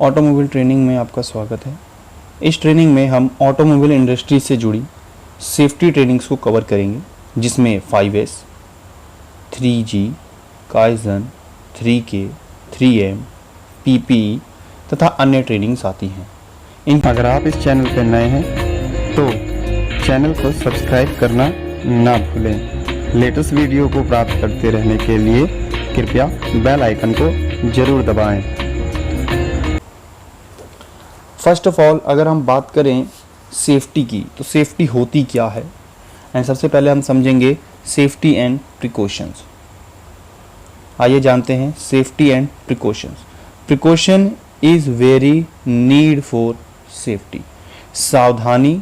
Automobile training में आपका स्वागत है। इस ट्रेनिंग में हम ऑटोमोबाइल इंडस्ट्री से जुड़ी सेफ्टी ट्रेनिंग्स को कवर करेंगे, जिसमें 5S, 3G, kaizen, 3K, 3M, PPE तथा अन्य ट्रेनिंग्स आती हैं। अगर आप इस चैनल पर नए हैं तो चैनल को सब्सक्राइब करना ना भूलें। लेटेस्ट वीडियो को प्राप्त करते रहने के लिए कृपया बेल आइकन को जरूर दबाएं। फर्स्ट ऑफ ऑल अगर हम बात करें सेफ्टी की, तो सेफ्टी होती क्या है, एंड सबसे पहले हम समझेंगे सेफ्टी एंड प्रिकॉशंस। आइए जानते हैं safety and precautions. Precaution is very need for safety. सावधानी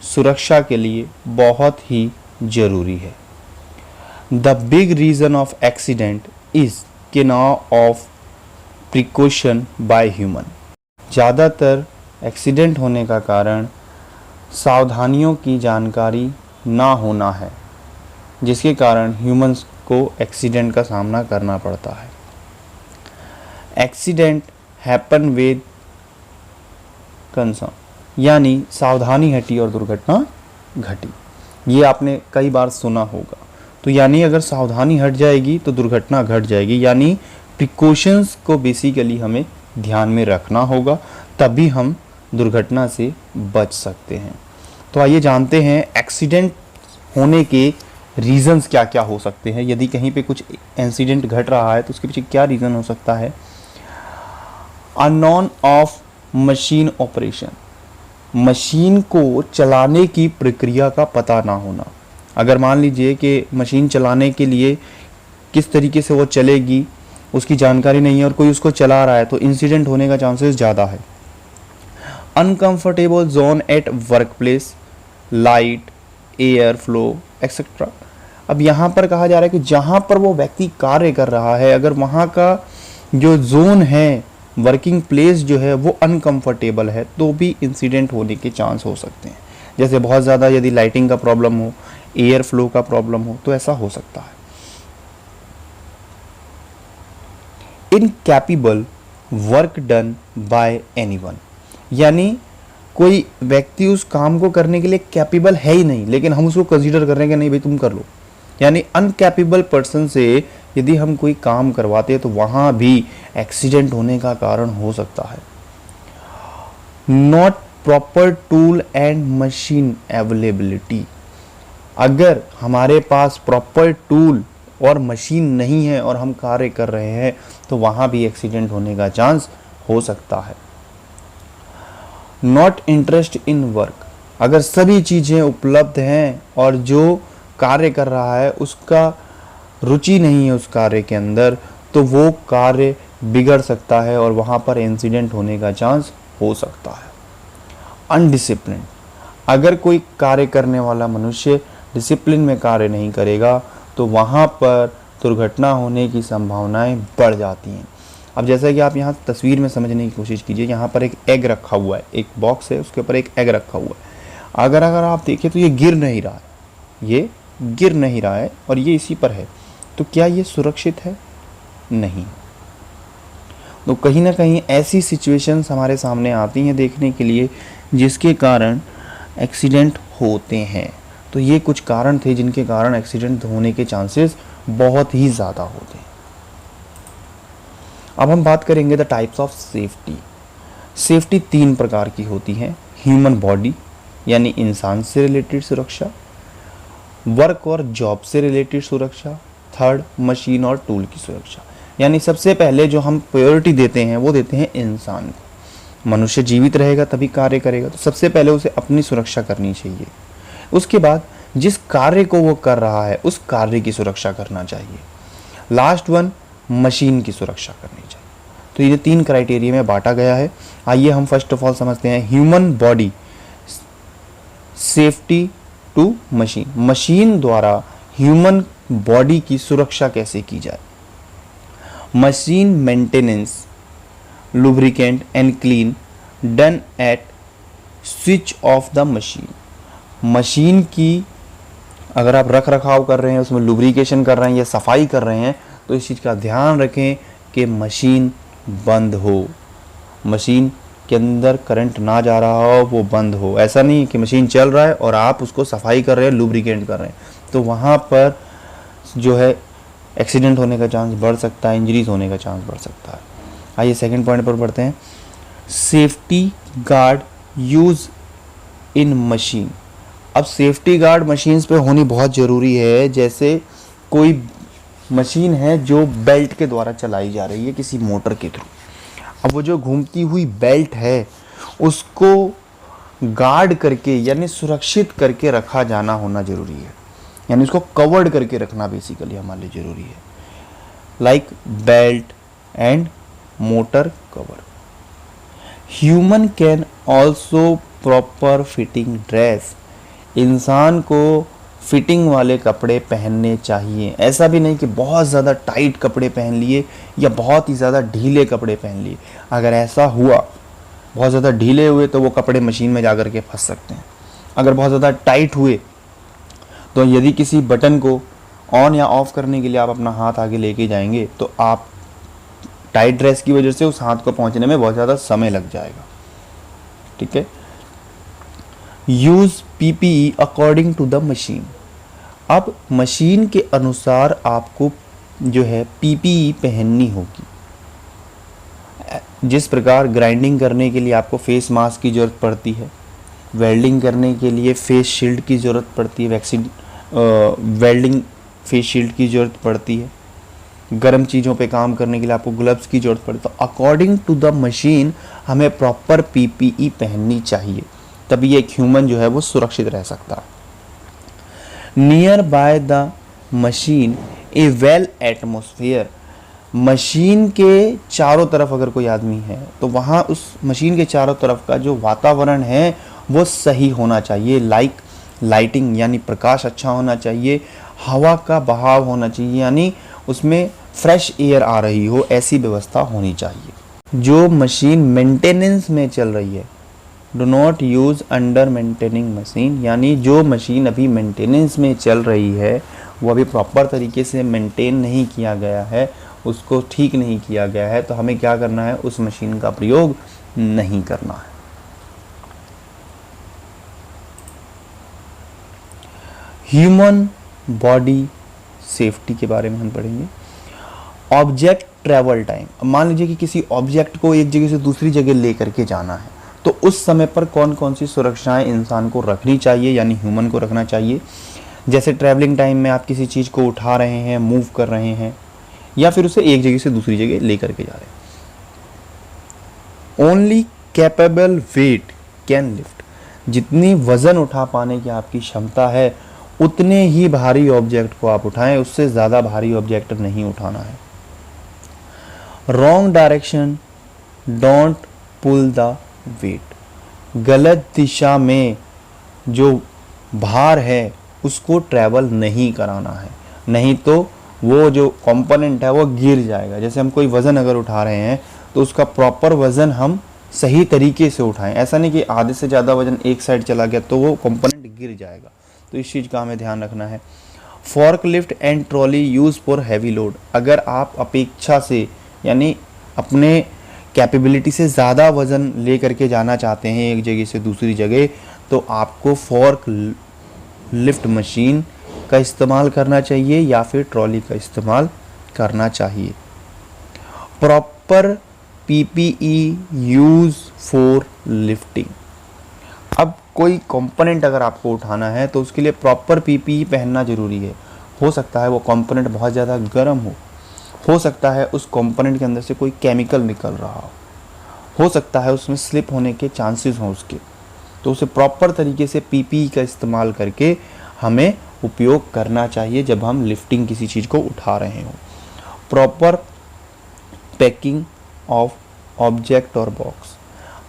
सुरक्षा के लिए बहुत ही जरूरी है। The big reason of accident is cannot of precaution by human. ज़्यादातर एक्सीडेंट होने का कारण सावधानियों की जानकारी ना होना है, जिसके कारण ह्यूमंस को एक्सीडेंट का सामना करना पड़ता है। एक्सीडेंट हैपन विद कंसर्न, यानी सावधानी हटी और दुर्घटना घटी। ये आपने कई बार सुना होगा। तो यानी अगर सावधानी हट जाएगी तो दुर्घटना घट जाएगी, यानी प्रिकॉशंस को बेसिकली हमें ध्यान में रखना होगा, तभी हम दुर्घटना से बच सकते हैं। तो आइए जानते हैं एक्सीडेंट होने के रीजंस क्या क्या हो सकते हैं। यदि कहीं पे कुछ इंसिडेंट घट रहा है तो उसके पीछे क्या रीज़न हो सकता है। Unknown of machine operation, machine को चलाने की प्रक्रिया का पता ना होना। अगर मान लीजिए कि मशीन चलाने के लिए किस तरीके से वो चलेगी उसकी जानकारी नहीं है और कोई उसको चला रहा है, तो इंसिडेंट होने का चांसेस ज़्यादा है। Uncomfortable zone at work place, light, air flow etcetera. अब यहाँ पर कहा जा रहा है कि जहाँ पर वो व्यक्ति कार्य कर रहा है, अगर वहाँ का जो जोन है, वर्किंग प्लेस जो है वो अनकंफर्टेबल है, तो भी इंसिडेंट होने के चांस हो सकते हैं। जैसे बहुत ज़्यादा यदि लाइटिंग का प्रॉब्लम हो, एयर फ्लो का प्रॉब्लम हो, तो ऐसा हो सकता है। Incapable work done by anyone, यानी कोई व्यक्ति उस काम को करने के लिए कैपेबल है ही नहीं, लेकिन हम उसको कंसीडर कर रहे हैं कि नहीं भाई तुम कर लो। यानी अनकैपेबल पर्सन से यदि हम कोई काम करवाते हैं तो वहाँ भी एक्सीडेंट होने का कारण हो सकता है। Not proper tool and machine availability, अगर हमारे पास प्रॉपर टूल और मशीन नहीं है और हम कार्य कर रहे हैं तो वहाँ भी एक्सीडेंट होने का चांस हो सकता है। नॉट इंटरेस्ट इन वर्क, अगर सभी चीज़ें उपलब्ध हैं और जो कार्य कर रहा है उसका रुचि नहीं है उस कार्य के अंदर, तो वो कार्य बिगड़ सकता है और वहाँ पर इंसिडेंट होने का चांस हो सकता है। अनडिसिप्लिन, अगर कोई कार्य करने वाला मनुष्य डिसिप्लिन में कार्य नहीं करेगा तो वहाँ पर दुर्घटना होने की संभावनाएं बढ़ जाती हैं। अब जैसा कि आप यहाँ तस्वीर में समझने की कोशिश कीजिए, यहाँ पर एक एग रखा हुआ है, एक बॉक्स है, उसके ऊपर एक एग रखा हुआ है। अगर आप देखिए तो ये गिर नहीं रहा है, ये गिर नहीं रहा है और ये इसी पर है, तो क्या ये सुरक्षित है? नहीं। तो कहीं ना कहीं ऐसी सिचुएशंस हमारे सामने आती हैं देखने के लिए, जिसके कारण एक्सीडेंट होते हैं। तो ये कुछ कारण थे जिनके कारण एक्सीडेंट होने के चांसेस बहुत ही ज़्यादा होते हैं। अब हम बात करेंगे the types of safety. Safety 3 प्रकार की होती है। ह्यूमन बॉडी, यानी इंसान से रिलेटेड सुरक्षा। वर्क और जॉब से रिलेटेड सुरक्षा। थर्ड, मशीन और टूल की सुरक्षा। यानी सबसे पहले जो हम प्रायोरिटी देते हैं वो देते हैं इंसान को। मनुष्य जीवित रहेगा तभी कार्य करेगा, तो सबसे पहले उसे अपनी सुरक्षा करनी चाहिए। उसके बाद जिस कार्य को वो कर रहा है उस कार्य की सुरक्षा करना चाहिए। लास्ट वन, मशीन की सुरक्षा करनी चाहिए। तो ये 3 क्राइटेरिया में बांटा गया है। आइए हम फर्स्ट ऑफ ऑल समझते हैं human body safety to machine. Machine द्वारा ह्यूमन बॉडी की सुरक्षा कैसे की जाए। Machine maintenance, lubricant and clean done at switch off the machine. Machine की अगर आप रख रखाव कर रहे हैं, उसमें लुब्रिकेशन कर रहे हैं या सफाई कर रहे हैं, तो इस चीज़ का ध्यान रखें कि मशीन बंद हो। मशीन के अंदर करंट ना जा रहा हो, वो बंद हो। ऐसा नहीं कि मशीन चल रहा है और आप उसको सफाई कर रहे हैं, लुब्रिकेंट कर रहे हैं, तो वहाँ पर जो है एक्सीडेंट होने का चांस बढ़ सकता है, इंजरीज होने का चांस बढ़ सकता है। आइए सेकंड पॉइंट पर बढ़ते हैं। Safety guard use in machine. अब सेफ्टी गार्ड मशीन्स पे होनी बहुत ज़रूरी है। जैसे कोई मशीन है जो बेल्ट के द्वारा चलाई जा रही है किसी मोटर के थ्रू, अब वो जो घूमती हुई बेल्ट है उसको गार्ड करके यानी सुरक्षित करके रखा जाना होना ज़रूरी है, यानी उसको कवर्ड करके रखना बेसिकली हमारे लिए ज़रूरी है। Like belt and motor cover. Human can also proper fitting dress. इंसान को फिटिंग वाले कपड़े पहनने चाहिए। ऐसा भी नहीं कि बहुत ज़्यादा टाइट कपड़े पहन लिए या बहुत ही ज़्यादा ढीले कपड़े पहन लिए। अगर ऐसा हुआ, बहुत ज़्यादा ढीले हुए, तो वो कपड़े मशीन में जा कर के फंस सकते हैं। अगर बहुत ज़्यादा टाइट हुए तो यदि किसी बटन को ऑन या ऑफ करने के लिए आप अपना हाथ आगे लेके जाएंगे तो आप टाइट ड्रेस की वजह से उस हाथ को पहुंचने में बहुत ज़्यादा समय लग जाएगा। ठीक है। Use PPE according to the machine. अब मशीन के अनुसार आपको जो है पीपीई पहननी होगी। जिस प्रकार ग्राइंडिंग करने के लिए आपको फेस मास्क की ज़रूरत पड़ती है, वेल्डिंग करने के लिए फेस शील्ड की ज़रूरत पड़ती है, वेल्डिंग फेस शील्ड की ज़रूरत पड़ती है, गर्म चीज़ों पे काम करने के लिए आपको ग्लव्स की ज़रूरत पड़ती है। तो अकॉर्डिंग टू द मशीन हमें प्रॉपर पीपीई पहननी चाहिए, तभी एक ह्यूमन जो है वो सुरक्षित रह सकता है। Near by the machine A well atmosphere. Machine के चारों तरफ अगर कोई आदमी है तो वहाँ उस मशीन के चारों तरफ का जो वातावरण है वो सही होना चाहिए। लाइक लाइटिंग यानी प्रकाश अच्छा होना चाहिए, हवा का बहाव होना चाहिए, यानी उसमें फ्रेश एयर आ रही हो, ऐसी व्यवस्था होनी चाहिए। जो मशीन मेंटेनेंस में चल रही है, do not use under maintaining machine, यानी जो मशीन अभी मेंटेनेंस में चल रही है वो अभी प्रॉपर तरीके से मेंटेन नहीं किया गया है, उसको ठीक नहीं किया गया है, तो हमें क्या करना है, उस मशीन का प्रयोग नहीं करना है। ह्यूमन बॉडी सेफ्टी के बारे में हम पढ़ेंगे। Object travel time. अब मान लीजिए कि किसी ऑब्जेक्ट को एक जगह से दूसरी जगह लेकर के जाना है, तो उस समय पर कौन कौन सी सुरक्षाएं इंसान को रखनी चाहिए, यानी ह्यूमन को रखना चाहिए। जैसे ट्रैवलिंग टाइम में आप किसी चीज़ को उठा रहे हैं, मूव कर रहे हैं, या फिर उसे एक जगह से दूसरी जगह लेकर के जा रहे हैं। Only capable weight can lift. जितनी वजन उठा पाने की आपकी क्षमता है उतने ही भारी ऑब्जेक्ट को आप उठाएं, उससे ज़्यादा भारी ऑब्जेक्ट नहीं उठाना है। Wrong direction don't pull the weight. गलत दिशा में जो भार है उसको ट्रैवल नहीं कराना है, नहीं तो वो जो कंपोनेंट है वो गिर जाएगा। जैसे हम कोई वज़न अगर उठा रहे हैं तो उसका प्रॉपर वज़न हम सही तरीके से उठाएं। ऐसा नहीं कि आधे से ज़्यादा वज़न एक साइड चला गया तो वो कंपोनेंट गिर जाएगा, तो इस चीज़ का हमें ध्यान रखना है। Fork lift and trolley use for heavy load. अगर आप अपेक्षा से यानी अपने कैपेबिलिटी से ज़्यादा वज़न ले करके जाना चाहते हैं एक जगह से दूसरी जगह, तो आपको फॉर्क लिफ्ट मशीन का इस्तेमाल करना चाहिए या फिर ट्रॉली का इस्तेमाल करना चाहिए। Proper PPE use for lifting. अब कोई कंपोनेंट अगर आपको उठाना है तो उसके लिए प्रॉपर पीपीई पहनना ज़रूरी है। हो सकता है वो कंपोनेंट बहुत ज़्यादा गर्म हो सकता है उस कंपोनेंट के अंदर से कोई केमिकल निकल रहा हो सकता है उसमें स्लिप होने के चांसेस हों उसके, तो उसे प्रॉपर तरीके से पीपीई का इस्तेमाल करके हमें उपयोग करना चाहिए जब हम लिफ्टिंग किसी चीज़ को उठा रहे हों। प्रॉपर पैकिंग ऑफ ऑब्जेक्ट और बॉक्स।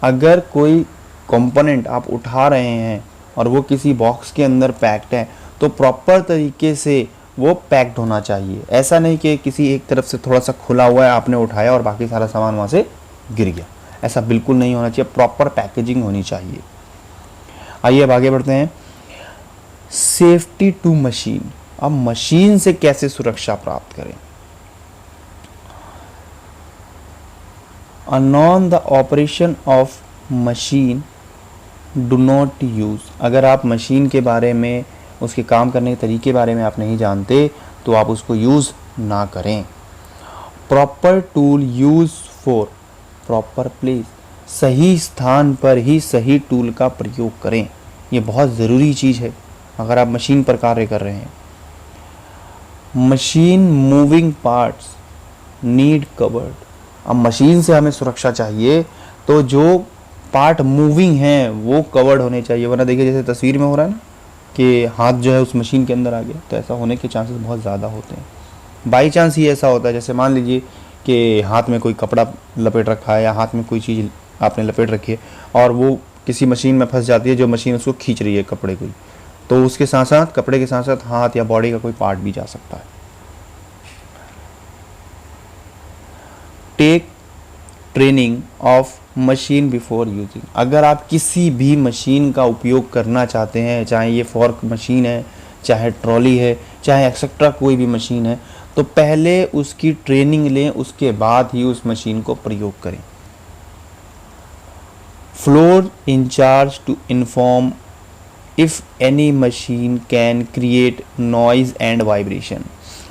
अगर कोई कंपोनेंट आप उठा रहे हैं और वो किसी बॉक्स के अंदर पैक्ड है तो प्रॉपर तरीके से वो पैक्ड होना चाहिए। ऐसा नहीं कि किसी एक तरफ से थोड़ा सा खुला हुआ है, आपने उठाया और बाकी सारा सामान वहाँ से गिर गया, ऐसा बिल्कुल नहीं होना चाहिए। प्रॉपर पैकेजिंग होनी चाहिए। आइए अब आगे बढ़ते हैं। Safety to machine. अब मशीन से कैसे सुरक्षा प्राप्त करें। Unknown the operation of machine do not use. अगर आप मशीन के बारे में, उसके काम करने के तरीके बारे में आप नहीं जानते तो आप उसको यूज़ ना करें। Proper tool use for proper place. सही स्थान पर ही सही टूल का प्रयोग करें, ये बहुत ज़रूरी चीज़ है अगर आप मशीन पर कार्य कर रहे हैं। Machine moving parts need covered. अब मशीन से हमें सुरक्षा चाहिए तो जो पार्ट मूविंग हैं वो कवर्ड होने चाहिए, वरना देखिए जैसे तस्वीर में हो रहा है ना कि हाथ जो है उस मशीन के अंदर आ गया, तो ऐसा होने के चांसेस बहुत ज़्यादा होते हैं। बाई चांस ही ऐसा होता है, जैसे मान लीजिए कि हाथ में कोई कपड़ा लपेट रखा है या हाथ में कोई चीज़ आपने लपेट रखी है और वो किसी मशीन में फंस जाती है, जो मशीन उसको खींच रही है कपड़े को, तो उसके साथ साथ कपड़े के साथ साथ हाथ या बॉडी का कोई पार्ट भी जा सकता है। Take training of machine before using. अगर आप किसी भी मशीन का उपयोग करना चाहते हैं, चाहे ये फॉर्क मशीन है, चाहे ट्रॉली है, चाहे एक्सेट्रा कोई भी मशीन है, तो पहले उसकी ट्रेनिंग लें, उसके बाद ही उस मशीन को प्रयोग करें। Floor incharge to inform if any machine can create noise and vibration.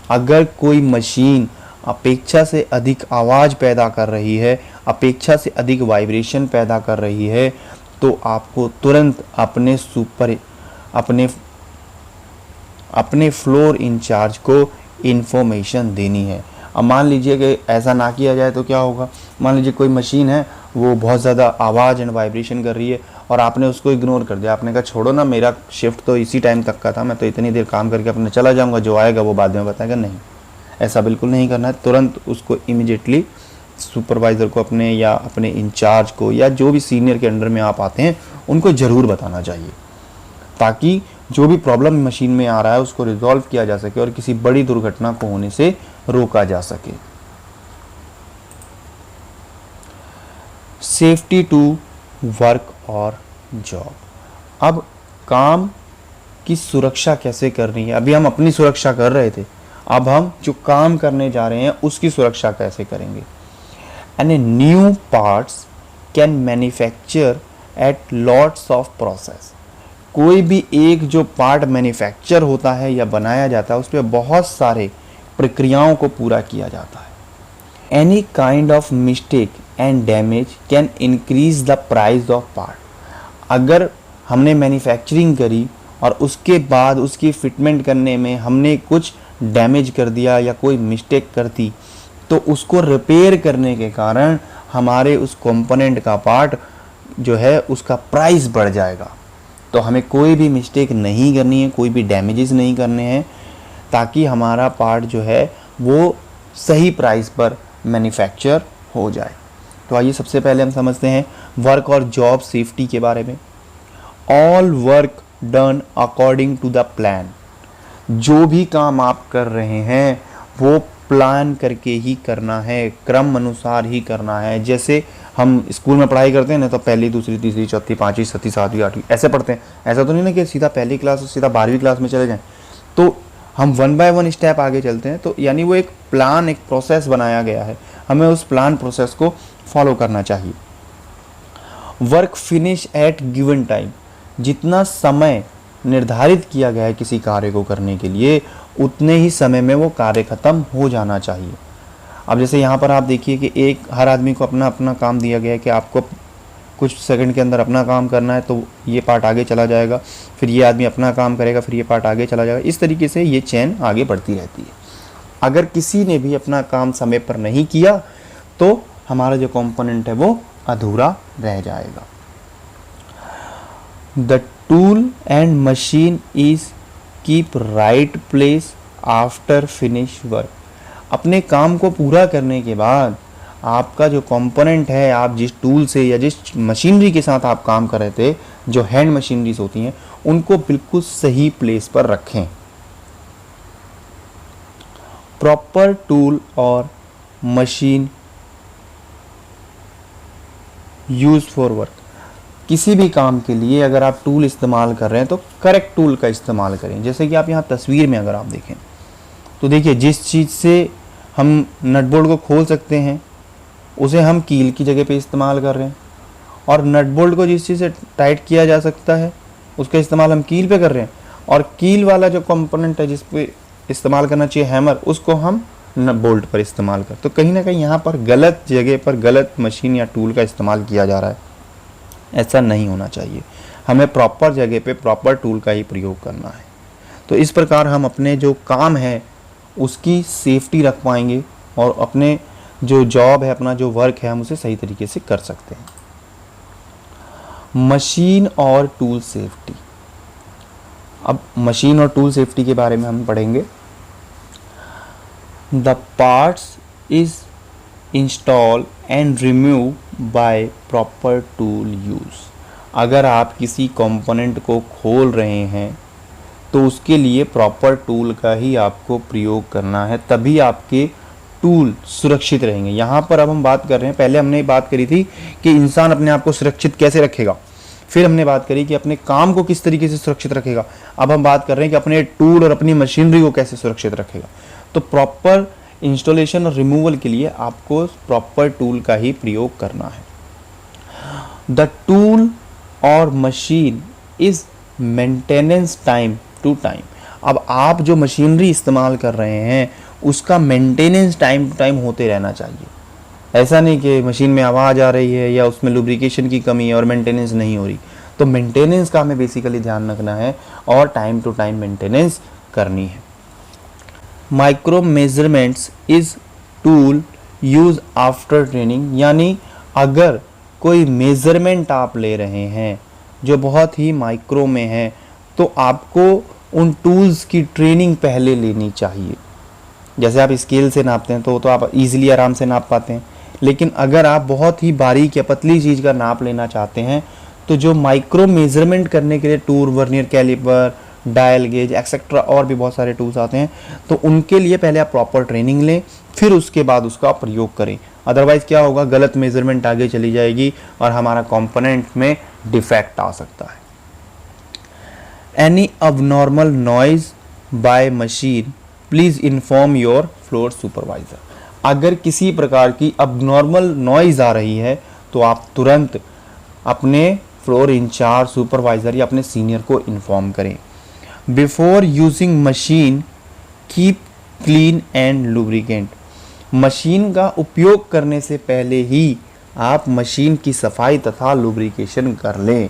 अगर कोई मशीन अपेक्षा से अधिक आवाज़ पैदा कर रही है, अपेक्षा से अधिक वाइब्रेशन पैदा कर रही है, तो आपको तुरंत अपने फ्लोर इंचार्ज को इन्फॉर्मेशन देनी है। अब मान लीजिए कि ऐसा ना किया जाए तो क्या होगा। मान लीजिए कोई मशीन है वो बहुत ज़्यादा आवाज़ एंड वाइब्रेशन कर रही है और आपने उसको इग्नोर कर दिया, आपने कहा छोड़ो ना, मेरा शिफ्ट तो इसी टाइम तक का था, मैं तो इतनी देर काम करके अपने चला जाऊँगा, जो आएगा वो बाद में बताएगा। नहीं, ऐसा बिल्कुल नहीं करना है। तुरंत उसको इमीडिएटली सुपरवाइज़र को अपने या अपने इंचार्ज को या जो भी सीनियर के अंडर में आप आते हैं उनको ज़रूर बताना चाहिए, ताकि जो भी प्रॉब्लम मशीन में आ रहा है उसको रिजॉल्व किया जा सके और किसी बड़ी दुर्घटना को होने से रोका जा सके। सेफ्टी टू वर्क और जॉब। अब काम की सुरक्षा कैसे करनी है। अभी हम अपनी सुरक्षा कर रहे थे, अब हम जो काम करने जा रहे हैं उसकी सुरक्षा कैसे करेंगे। And new parts can manufacture at lots of process. कोई भी एक जो पार्ट मैन्युफैक्चर होता है या बनाया जाता है उस पर बहुत सारे प्रक्रियाओं को पूरा किया जाता है। Any kind of mistake and damage can increase the price of part. अगर हमने मैन्युफैक्चरिंग करी और उसके बाद उसकी फिटमेंट करने में हमने कुछ डैमेज कर दिया या कोई मिस्टेक कर दी, तो उसको रिपेयर करने के कारण हमारे उस कंपोनेंट का पार्ट जो है उसका प्राइस बढ़ जाएगा। तो हमें कोई भी मिस्टेक नहीं करनी है, कोई भी डैमेजेस नहीं करने हैं, ताकि हमारा पार्ट जो है वो सही प्राइस पर मैन्युफैक्चर हो जाए। तो आइए सबसे पहले हम समझते हैं वर्क और जॉब सेफ्टी के बारे में। All work done according to the plan. जो भी काम आप कर रहे हैं वो प्लान करके ही करना है, क्रम अनुसार ही करना है। जैसे हम स्कूल में पढ़ाई करते हैं ना, तो पहली, दूसरी, तीसरी, चौथी, पाँचवीं, छठी, सातवीं, आठवीं ऐसे पढ़ते हैं। ऐसा तो नहीं ना कि सीधा पहली क्लास से सीधा 12वीं क्लास में चले जाएं। तो हम 1 बाय 1 स्टेप आगे चलते हैं। तो यानी वो एक प्लान, एक प्रोसेस बनाया गया है, हमें उस प्लान प्रोसेस को फॉलो करना चाहिए। Work finish at given time. जितना समय निर्धारित किया गया है किसी कार्य को करने के लिए, उतने ही समय में वो कार्य खत्म हो जाना चाहिए। अब जैसे यहाँ पर आप देखिए कि हर आदमी को अपना अपना काम दिया गया है कि आपको कुछ सेकंड के अंदर अपना काम करना है, तो ये पार्ट आगे चला जाएगा, फिर ये आदमी अपना काम करेगा, फिर ये पार्ट आगे चला जाएगा। इस तरीके से ये चेन आगे बढ़ती रहती है। अगर किसी ने भी अपना काम समय पर नहीं किया तो हमारा जो कंपोनेंट है वो अधूरा रह जाएगा। The tool and machine is keep right place after finish work. अपने काम को पूरा करने के बाद आपका जो कंपोनेंट है, आप जिस टूल से या जिस मशीनरी के साथ आप काम कर रहे थे, जो हैंड मशीनरीज होती हैं, उनको बिल्कुल सही प्लेस पर रखें। प्रॉपर टूल और मशीन यूज फॉर वर्क। किसी भी काम के लिए अगर आप टूल इस्तेमाल कर रहे हैं तो करेक्ट टूल का इस्तेमाल करें। जैसे कि आप यहाँ तस्वीर में अगर आप देखें तो देखिए, जिस चीज़ से हम नट बोल्ट को खोल सकते हैं उसे हम कील की जगह पे इस्तेमाल कर रहे हैं, और नट बोल्ट को जिस चीज़ से टाइट किया जा सकता है उसका इस्तेमाल हम कील पे कर रहे हैं, और कील वाला जो कंपोनेंट है जिस पे इस्तेमाल करना चाहिए हैमर, उसको हम बोल्ट पर इस्तेमाल कर। तो कहीं ना कहीं यहाँ पर गलत जगह पर गलत मशीन या टूल का इस्तेमाल किया जा रहा है, ऐसा नहीं होना चाहिए। हमें प्रॉपर जगह पे प्रॉपर टूल का ही प्रयोग करना है। तो इस प्रकार हम अपने जो काम है उसकी सेफ्टी रख पाएंगे, और अपने जो जॉब है, अपना जो वर्क है, हम उसे सही तरीके से कर सकते हैं। मशीन और टूल सेफ्टी। अब मशीन और टूल सेफ्टी के बारे में हम पढ़ेंगे। The parts is install and remove by proper tool use. अगर आप किसी कंपोनेंट को खोल रहे हैं तो उसके लिए प्रॉपर टूल का ही आपको प्रयोग करना है, तभी आपके टूल सुरक्षित रहेंगे। यहाँ पर अब हम बात कर रहे हैं, पहले हमने बात करी थी कि इंसान अपने आप को सुरक्षित कैसे रखेगा, फिर हमने बात करी कि अपने काम को किस तरीके से सुरक्षित रखेगा। अब हम बात कर रहे हैं कि अपने टूल और अपनी मशीनरी को कैसे सुरक्षित रखेगा। तो प्रॉपर इंस्टॉलेशन और रिमूवल के लिए आपको प्रॉपर टूल का ही प्रयोग करना है। द टूल और machine is maintenance time to time. अब आप जो मशीनरी इस्तेमाल कर रहे हैं उसका मेंटेनेंस टाइम टू टाइम होते रहना चाहिए। ऐसा नहीं कि मशीन में आवाज़ आ रही है या उसमें लुब्रिकेशन की कमी है और मेंटेनेंस नहीं हो रही। तो मेंटेनेंस का हमें बेसिकली ध्यान रखना है और टाइम टू टाइम मेंटेनेंस करनी है। Micro measurements is tool use after training. यानी अगर कोई मेजरमेंट आप ले रहे हैं जो बहुत ही माइक्रो में है तो आपको उन टूल्स की ट्रेनिंग पहले लेनी चाहिए। जैसे आप स्केल से नापते हैं तो आप इजीली आराम से नाप पाते हैं, लेकिन अगर आप बहुत ही बारीक या पतली चीज़ का नाप लेना चाहते हैं तो जो माइक्रो मेजरमेंट करने के लिए tool, vernier caliper, dial gauge etcetera और भी बहुत सारे टूल्स आते हैं, तो उनके लिए पहले आप प्रॉपर ट्रेनिंग लें, फिर उसके बाद उसका प्रयोग करें। अदरवाइज क्या होगा, गलत मेजरमेंट आगे चली जाएगी और हमारा कंपोनेंट में डिफेक्ट आ सकता है। Any abnormal noise by machine please inform your floor supervisor. अगर किसी प्रकार की अबनॉर्मल नॉइज़ आ रही है तो आप तुरंत अपने फ्लोर इंचार्ज, सुपरवाइज़र या अपने सीनियर को इन्फॉर्म करें। Before using machine keep clean and lubricant. Machine का उपयोग करने से पहले ही आप मशीन की सफाई तथा लुब्रिकेशन कर लें।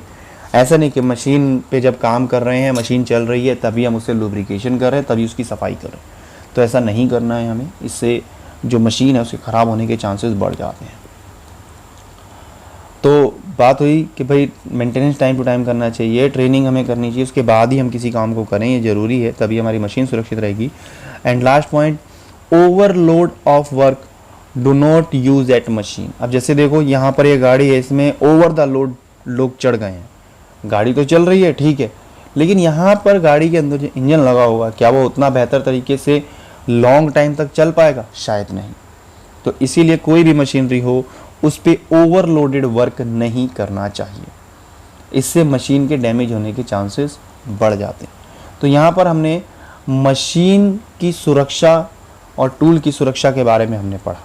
ऐसा नहीं कि मशीन पे जब काम कर रहे हैं, मशीन चल रही है, तभी हम उसे लुब्रिकेशन कर रहे हैं, तभी उसकी सफाई कर रहे हैं। तो ऐसा नहीं करना है हमें, इससे जो मशीन है उसके ख़राब होने के चांसेस बढ़ जाते हैं। तो बात हुई कि भाई मेंटेनेंस टाइम टू टाइम करना चाहिए, ट्रेनिंग हमें करनी चाहिए, उसके बाद ही हम किसी काम को करें, ये ज़रूरी है, तभी हमारी मशीन सुरक्षित रहेगी। And last point, overload of work do not use eight machine. अब जैसे देखो यहाँ पर ये गाड़ी है, इसमें ओवर द लोड लोग चढ़ गए हैं। गाड़ी तो चल रही है ठीक है, लेकिन यहाँ पर गाड़ी के अंदर जो इंजन लगा होगा क्या वो उतना बेहतर तरीके से लॉन्ग टाइम तक चल पाएगा? शायद नहीं। तो इसीलिए कोई भी मशीनरी हो उस पर ओवरलोडेड वर्क नहीं करना चाहिए, इससे मशीन के डैमेज होने के चांसेस बढ़ जाते हैं। तो यहाँ पर हमने मशीन की सुरक्षा और टूल की सुरक्षा के बारे में हमने पढ़ा।